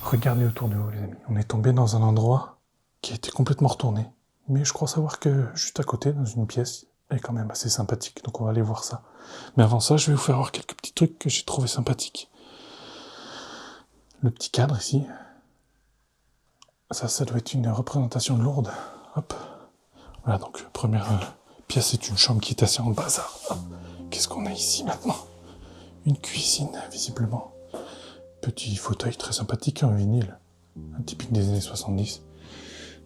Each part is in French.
Regardez autour de vous, les amis. On est tombé dans un endroit qui a été complètement retourné. Mais je crois savoir que juste à côté, dans une pièce, elle est quand même assez sympathique. Donc on va aller voir ça. Mais avant ça, je vais vous faire voir quelques petits trucs que j'ai trouvé sympathiques. Le petit cadre ici. Ça doit être une représentation de Lourdes. Hop. Voilà, donc première pièce, c'est une chambre qui est assez en bazar. Qu'est-ce qu'on a ici maintenant? Une cuisine, visiblement. Petit fauteuil très sympathique en vinyle. Un typique des années 70.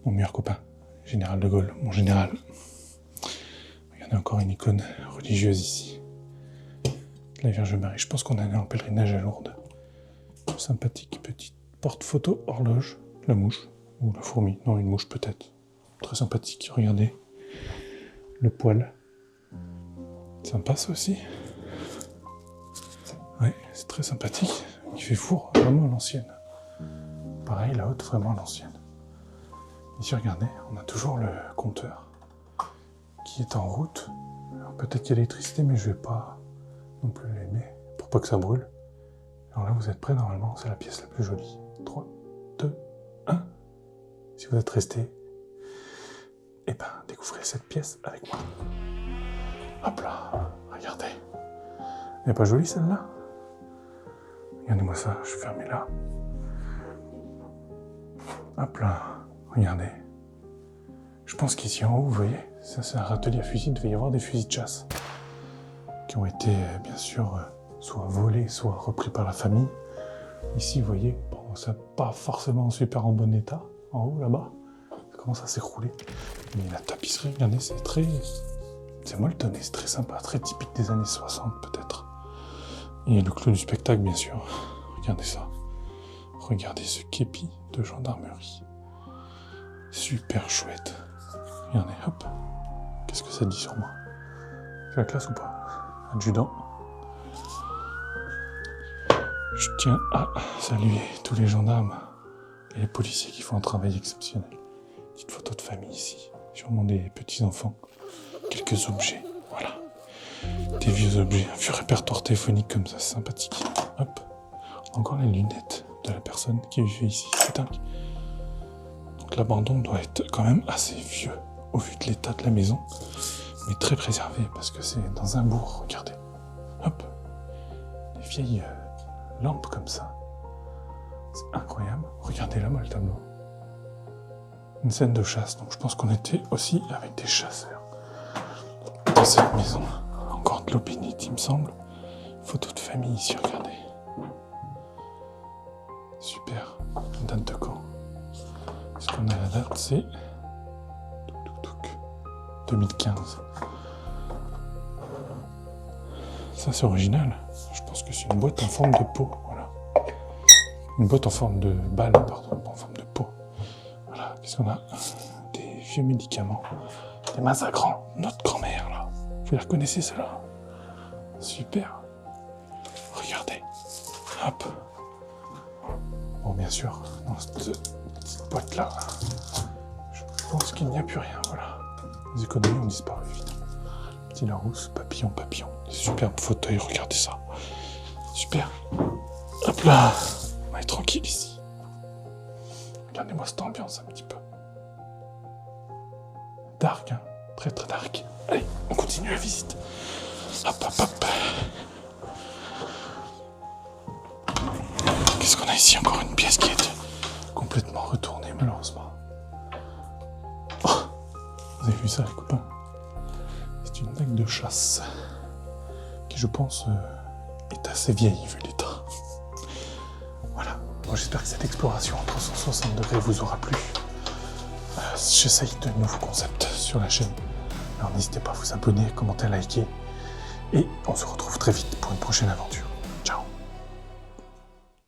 Mon meilleur copain, Général de Gaulle, mon général. Regardez encore une icône religieuse ici. La Vierge Marie, je pense qu'on est allé en pèlerinage à Lourdes. Sympathique petite porte-photo horloge. La mouche, ou la fourmi, non une mouche peut-être. Très sympathique, regardez. Le poêle. Sympa ça aussi. Ouais, c'est très sympathique. Il fait four, vraiment à l'ancienne. Pareil, la haute, vraiment à l'ancienne. Ici, regardez, on a toujours le compteur qui est en route. Alors, peut-être qu'il y a l'électricité, mais je vais pas non plus l'aimer pour pas que ça brûle. Alors là, vous êtes prêts, normalement, c'est la pièce la plus jolie. 3, 2, 1. Si vous êtes restés, eh ben, découvrez cette pièce avec moi. Hop là, regardez. Elle n'est pas jolie, celle-là? Regardez-moi ça, je vais fermer là. Hop là, regardez. Je pense qu'ici en haut, vous voyez, ça c'est un râtelier à fusils, il devait y avoir des fusils de chasse. Qui ont été, bien sûr, soit volés, soit repris par la famille. Ici, vous voyez, bon, c'est pas forcément super en bon état, en haut, là-bas. Ça commence à s'écrouler. Mais la tapisserie, regardez, c'est très... C'est molletonné, c'est très sympa, très typique des années 60, peut-être. Et le clou du spectacle, bien sûr. Regardez ça. Regardez ce képi de gendarmerie. Super chouette. Regardez, hop. Qu'est-ce que ça dit sur moi? C'est la classe ou pas? Adjudant. Je tiens à saluer tous les gendarmes et les policiers qui font un travail exceptionnel. Petite photo de famille ici. Sûrement des petits-enfants. Quelques objets, voilà. Des vieux objets, un vieux répertoire téléphonique comme ça, c'est sympathique. Hop. Encore les lunettes de la personne qui vivait ici, c'est dingue. Donc l'abandon doit être quand même assez vieux, au vu de l'état de la maison, mais très préservé, parce que c'est dans un bourg, regardez. Hop. Des vieilles lampes comme ça. C'est incroyable. Regardez là-bas le tableau. Une scène de chasse, donc je pense qu'on était aussi avec des chasseurs. Dans cette maison, encore de l'eau bénite, il me semble. Photo de famille ici, regardez. Super. Date de quand? Est-ce qu'on a la date? C'est 2015. Ça, c'est original. Je pense que c'est une boîte en forme de pot. Voilà. Une boîte en forme de balle, pardon, pas en forme de pot. Voilà. Qu'est-ce qu'on a? Des vieux médicaments. Des Mazagran. Notre grand-mère, là. Vous la reconnaissez, celle-là? Super. Regardez. Hop. Bon, bien sûr, dans cette petite boîte-là, je pense qu'il n'y a plus rien, voilà. Les économies ont disparu, évidemment. Petit Larousse, papillon, papillon. Des superbes fauteuils, regardez ça. Super. Hop là. On est tranquille ici. Regardez-moi cette ambiance un petit peu. Dark, hein. Très très dark. Allez, on continue la visite. Hop, hop, hop. Qu'est-ce qu'on a ici? Encore une pièce qui est complètement retournée, malheureusement. Oh, vous avez vu ça, les copains? C'est une dague de chasse qui, je pense, est assez vieille vu l'état. Voilà. Bon, j'espère que cette exploration en 360 degrés vous aura plu. J'essaye de nouveaux concepts sur la chaîne. Alors n'hésitez pas à vous abonner, commenter, liker. Et on se retrouve très vite pour une prochaine aventure.